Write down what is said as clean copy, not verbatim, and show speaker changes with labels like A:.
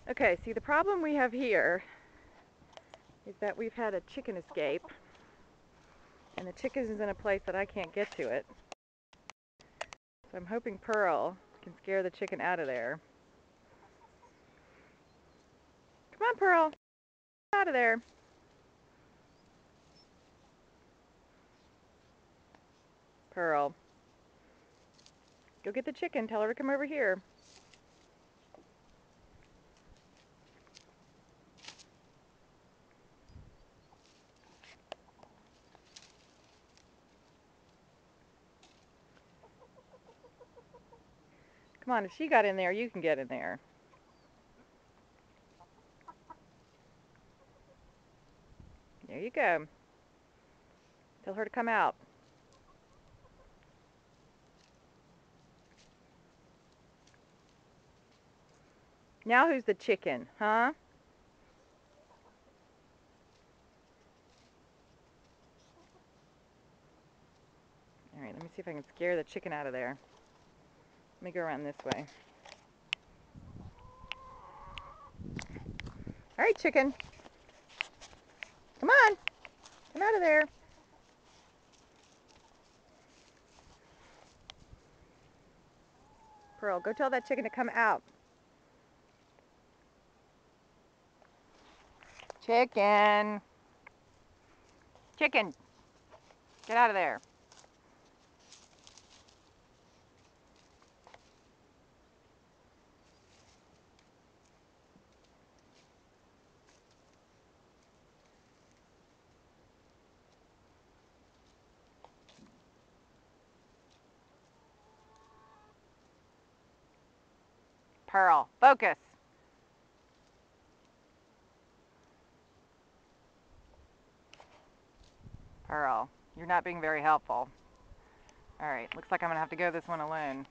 A: Okay, see the problem we have here is that we've had a chicken escape, and the chicken is in a place that I can't get to it. So I'm hoping Pearl can scare the chicken out of there. Come on, Pearl. Get out of there. Pearl. Go get the chicken. Tell her to come over here. Come on, if she got in there, you can get in there. There you go. Tell her to come out. Now who's the chicken, huh? Alright, let me see if I can scare the chicken out of there. Let me go around this way. Alright, chicken. Come on. Come out of there. Pearl, go tell that chicken to come out. Chicken. Chicken. Get out of there. Pearl, focus. Pearl, you're not being very helpful. Alright, looks like I'm going to have to go this one alone.